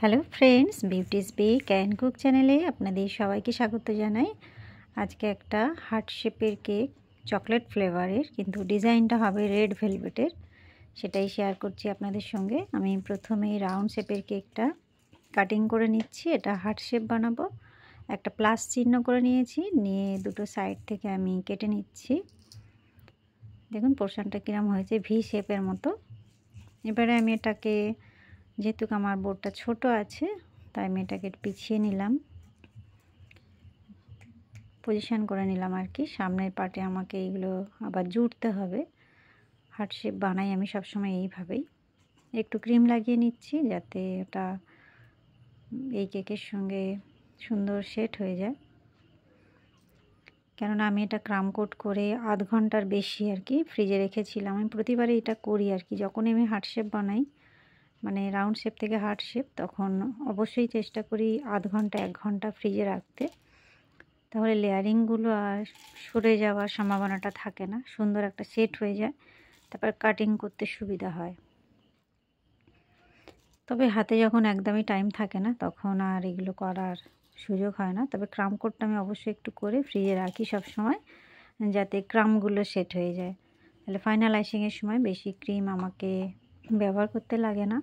Hello friends, beauty's bake and cook চ্যানেলে আপনাদের সবাইকে স্বাগত জানাই। আজকে একটা হার্ট শেপের কেক, চকলেট ফ্লেভারের, কিন্তু ডিজাইনটা হবে রেড ভেলভেটের, সেটাই শেয়ার করছি আপনাদের সঙ্গে। আমি প্রথমে রাউন্ড শেপের কেকটা কাটিং করে নিচ্ছি। এটা হার্ট শেপ বানাবো। একটা প্লাস চিহ্ন করে নিয়েছি, নিয়ে দুটো সাইড থেকে আমি কেটে নিচ্ছি। দেখুন পোর্শনটা কিরম হয়েছে, ভি শেপের মতো। এবারে আমি এটাকে, যেহেতু আমার বোর্ডটা ছোট আছে, তাই আমি এটাকে পিছিয়ে নিলাম, পজিশন করে নিলাম আর কি। সামনের পার্টে আমাকে এইগুলো আবার জুড়তে হবে। হার্ট শেপ বানাই আমি সবসময় এইভাবেই। একটু ক্রিম লাগিয়ে নিচ্ছি যাতে ওটা এই কেকের সঙ্গে সুন্দর সেট হয়ে যায়, কেননা আমি এটা ক্রাম কোট করে আধ ঘন্টার বেশি আর কি ফ্রিজে রেখেছিলাম। আমি প্রতিবারে এটা করি আর কি, যখনই আমি হার্ট শেপ বানাই, মানে রাউন্ড শেপ থেকে হার্ট শেপ, তখন অবশ্যই চেষ্টা করি আধ ঘন্টা 1 ঘন্টা ফ্রিজে রাখতে। তাহলে লেয়ারিংগুলো আর সরে যাওয়ার সম্ভাবনাটা থাকে না, সুন্দর একটা সেট হয়ে যায়, তারপর কাটিং করতে সুবিধা হয়। তবে হাতে যখন একদমই টাইম থাকে না, তখন আর এগুলো করার সুযোগ হয় না। তবে ক্রাম কোটটা আমি অবশ্যই একটু করে ফ্রিজে রাখি সব সময়, যাতে ক্রামগুলো সেট হয়ে যায়। তাহলে ফাইনাল আইসিংয়ের সময় বেশি ক্রিম আমাকে ব্যবহার করতে লাগে না।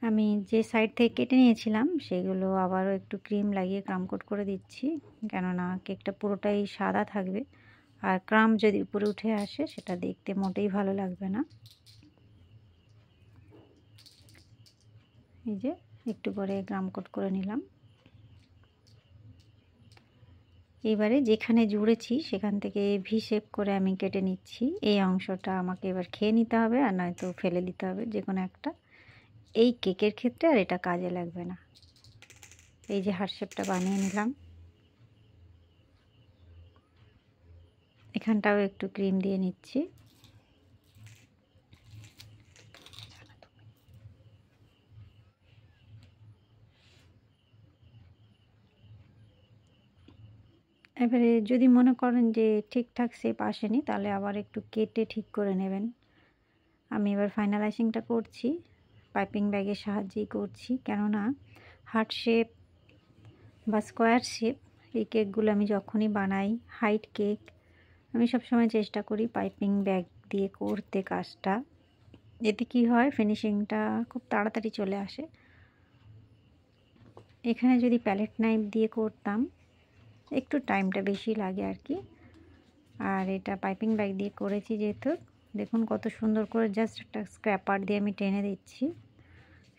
আমি যে সাইড থেকে কেটে নিয়েছিলাম সেগুলো আবারও একটু ক্রিম লাগিয়ে ক্রাম কোট করে দিচ্ছি, কেননা কেকটা পুরোটাই সাদা থাকবে, আর ক্রাম যদি উপরে উঠে আসে সেটা দেখতে মোটেই ভালো লাগবে না। এই যে একটু করে ক্রাম কোট করে নিলাম। এবারে যেখানে জুড়েছি সেখান থেকে ভি শেপ করে আমি কেটে নিচ্ছি। এই অংশটা আমাকে এবার খেয়ে নিতে হবে, আর নয়তো ফেলে দিতে হবে, যে কোনো একটা। এই কেকের ক্ষেত্রে আর এটা কাজে লাগবে না। এই যে হার্ট শেপটা বানিয়ে নিলাম, এখানটাও একটু ক্রিম দিয়ে নিচ্ছি। এবারে যদি মনে করেন যে ঠিকঠাক শেপ আসেনি, তাহলে আবার একটু কেটে ঠিক করে নেবেন। আমি এবার ফাইনালাইজিংটা করছি, পাইপিং ব্যাগের সাহায্যেই করছি, কেননা হার্ট শেপ বা স্কোয়ার শেপ এই কেকগুলো আমি যখনই বানাই, হাইট কেক, আমি সবসময় চেষ্টা করি পাইপিং ব্যাগ দিয়ে করতে কাজটা। এতে কি হয়, ফিনিশিংটা খুব তাড়াতাড়ি চলে আসে। এখানে যদি প্যালেট নাইফ দিয়ে করতাম একটু টাইমটা বেশি লাগে আর কি। আর এটা পাইপিং ব্যাগ দিয়ে করেছি যেহেতু, দেখুন কত সুন্দর করে জাস্ট একটা স্ক্র্যাপার দিয়ে আমি টেনে দিচ্ছি,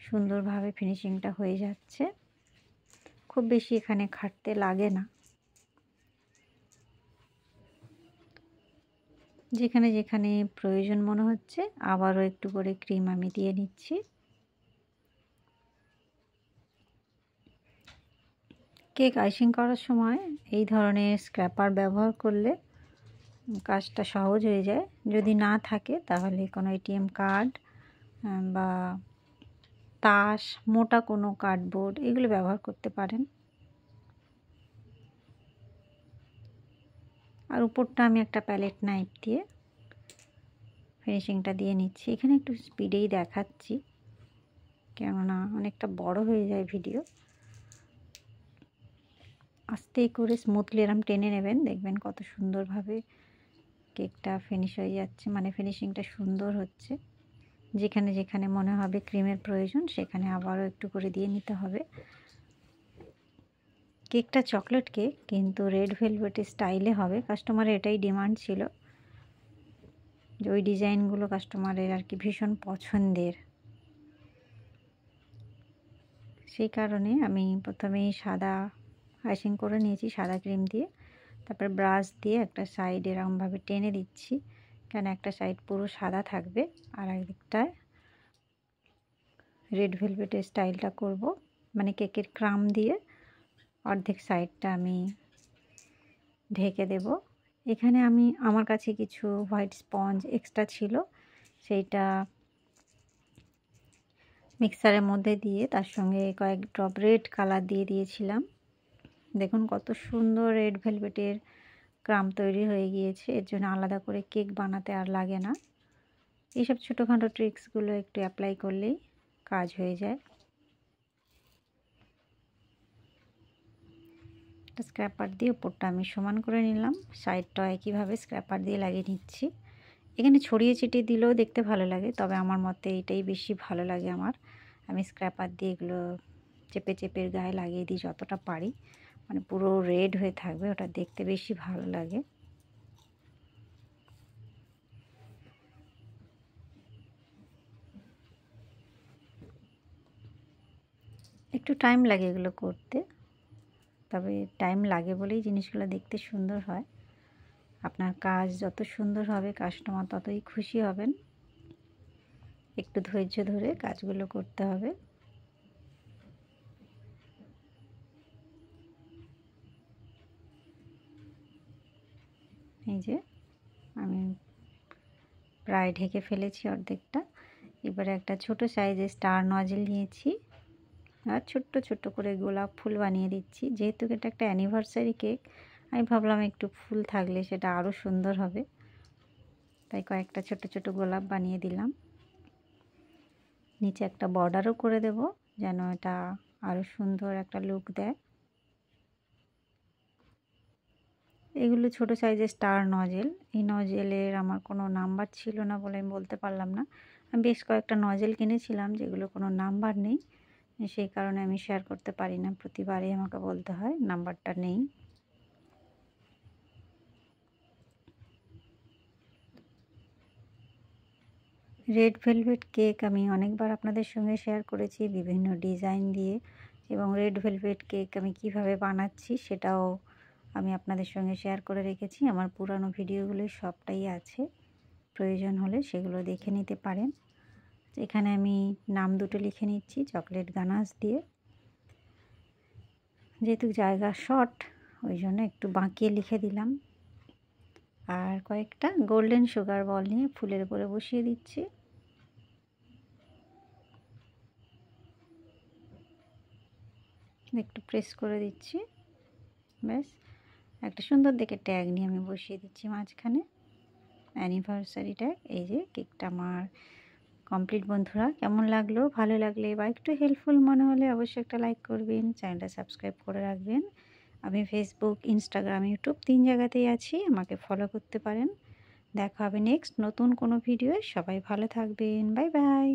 সুন্দরভাবে ফিনিশিংটা হয়ে যাচ্ছে। খুব বেশি এখানে খাটতে লাগে না। যেখানে যেখানে প্রয়োজন মনে হচ্ছে আবারও একটু করে ক্রিম আমি দিয়ে নিচ্ছি। কেক আইসিং করার সময় এই ধরনের স্ক্র্যাপার ব্যবহার করলে কাজটা সহজ হয়ে যায়। যদি না থাকে তাহলে কোনো এটিএম কার্ড বা তাস, মোটা কোনো কার্ডবোর্ড, এগুলো ব্যবহার করতে পারেন। আর উপরটা আমি একটা প্যালেট নাইফ দিয়ে ফিনিশিংটা দিয়ে নিচ্ছি। এখানে একটু স্পিডেই দেখাচ্ছি, কেননা অনেকটা বড় হয়ে যায় ভিডিও। আস্তে করে স্মুথলি এরম টেনে নেবেন, দেখবেন কত সুন্দরভাবে কেকটা ফিনিশ হয়ে যাচ্ছে, মানে ফিনিশিংটা সুন্দর হচ্ছে। যেখানে যেখানে মনে হবে ক্রিমের প্রয়োজন সেখানে আবারও একটু করে দিয়ে নিতে হবে। কেকটা চকলেট কেক, কিন্তু রেড ভেলভেট স্টাইলে হবে। কাস্টমারের এটাই ডিমান্ড ছিল, যে ওই ডিজাইনগুলো কাস্টমারের আর কি ভীষণ পছন্দের। সেই কারণে আমি প্রথমেই সাদা আইসিং করে নিয়েছি সাদা ক্রিম দিয়ে, তারপর ব্রাশ দিয়ে একটা সাইড এরকমভাবে টেনে দিচ্ছি, কেন একটা সাইড পুরো সাদা থাকবে, আর একদিকটায় রেড ভেলভেটের স্টাইলটা করব, মানে কেকের ক্রাম দিয়ে অর্ধেক সাইডটা আমি ঢেকে দেব। এখানে আমি, আমার কাছে কিছু হোয়াইট স্পঞ্জ এক্সট্রা ছিল, সেইটা মিক্সারের মধ্যে দিয়ে তার সঙ্গে কয়েক ড্রপ রেড কালার দিয়ে দিয়েছিলাম। দেখুন কত সুন্দর রেড ভেলভেটের ক্রাম তৈরি হয়ে গিয়েছে। এর জন্য আলাদা করে কেক বানাতে আর লাগে না। এইসব ছোটোখাটো ট্রিক্সগুলো একটু অ্যাপ্লাই করলেই কাজ হয়ে যায়। স্ক্র্যাপার দিয়ে উপরটা আমি সমান করে নিলাম, সাইডটাও একইভাবে স্ক্র্যাপার দিয়ে লাগিয়ে নিচ্ছি। এখানে ছড়িয়ে ছিটিয়ে দিলেও দেখতে ভালো লাগে, তবে আমার মতে এটাই বেশি ভালো লাগে আমার। আমি স্ক্র্যাপার দিয়ে এগুলো চেপে চেপে গায়ে লাগিয়ে দিই যতটা পারি, মানে পুরো রেড হয়ে থাকবে, ওটা দেখতে বেশি ভালো লাগে। একটু টাইম লাগে এগুলো করতে, তবে টাইম লাগে বলেই জিনিসগুলো দেখতে সুন্দর হয়। আপনার কাজ যত সুন্দর হবে কাস্টমার ততই খুশি হবেন। একটু ধৈর্য ধরে কাজগুলো করতে হবে। এই যে আমি প্রায় ঢেকে ফেলেছি অর্ধেকটা। এবারে একটা ছোট সাইজের স্টার নজেল নিয়েছি আর ছোট্ট ছোট্ট করে গোলাপ ফুল বানিয়ে দিচ্ছি। যেহেতু এটা একটা অ্যানিভার্সারি কেক, আমি ভাবলাম একটু ফুল থাকলে সেটা আরও সুন্দর হবে, তাই কয়েকটা ছোট ছোট গোলাপ বানিয়ে দিলাম। নিচে একটা বর্ডারও করে দেব যেন এটা আরও সুন্দর একটা লুক দেয়। এগুলো ছোট সাইজের স্টার নজেল। এই নজেলের আমার কোনো নাম্বার ছিল না বলে আমি বলতে পারলাম না। আমি বেশ কয়েকটা নজেল কিনেছিলাম যেগুলো কোনো নাম্বার নেই, সেই কারণে আমি শেয়ার করতে পারি না। প্রতিবারই আমাকে বলতে হয় নাম্বারটা নেই। রেড ভেলভেট কেক আমি অনেকবার আপনাদের সঙ্গে শেয়ার করেছি বিভিন্ন ডিজাইন দিয়ে, এবং রেড ভেলভেট কেক আমি কিভাবে বানাচ্ছি সেটাও আমি আপনাদের সঙ্গে শেয়ার করে রেখেছি। আমার পুরানো ভিডিওগুলো সবটাই আছে, প্রয়োজন হলে সেগুলো দেখে নিতে পারেন। এখানে আমি নাম দুটো লিখে নিচ্ছি চকলেট গানাশ দিয়ে। যেহেতু জায়গা শর্ট ওই জন্য একটু বাঁকিয়ে লিখে দিলাম। আর কয়েকটা গোল্ডেন সুগার বল নিয়ে ফুলের উপরে বসিয়ে দিচ্ছি। একটু প্রেস করে দিচ্ছি, ব্যাস একটা সুন্দর দেখে ট্যাগ নিয়ে আমি বসিয়ে দিচ্ছি মাঝখানে, অ্যানিভার্সারি ট্যাগ। এই যে কেকটা আমার কমপ্লিট। বন্ধুরা, কেমন লাগলো? ভালো লাগলে বা একটু হেল্পফুল মনে হলে অবশ্যই একটা লাইক করবেন, চ্যানেলটা সাবস্ক্রাইব করে রাখবেন। আমি ফেসবুক, ইনস্টাগ্রাম, ইউটিউব 3 জায়গাতেই আছি, আমাকে ফলো করতে পারেন। দেখা হবে নেক্সট নতুন কোনো ভিডিও। সবাই ভালো থাকবেন, বাই বাই।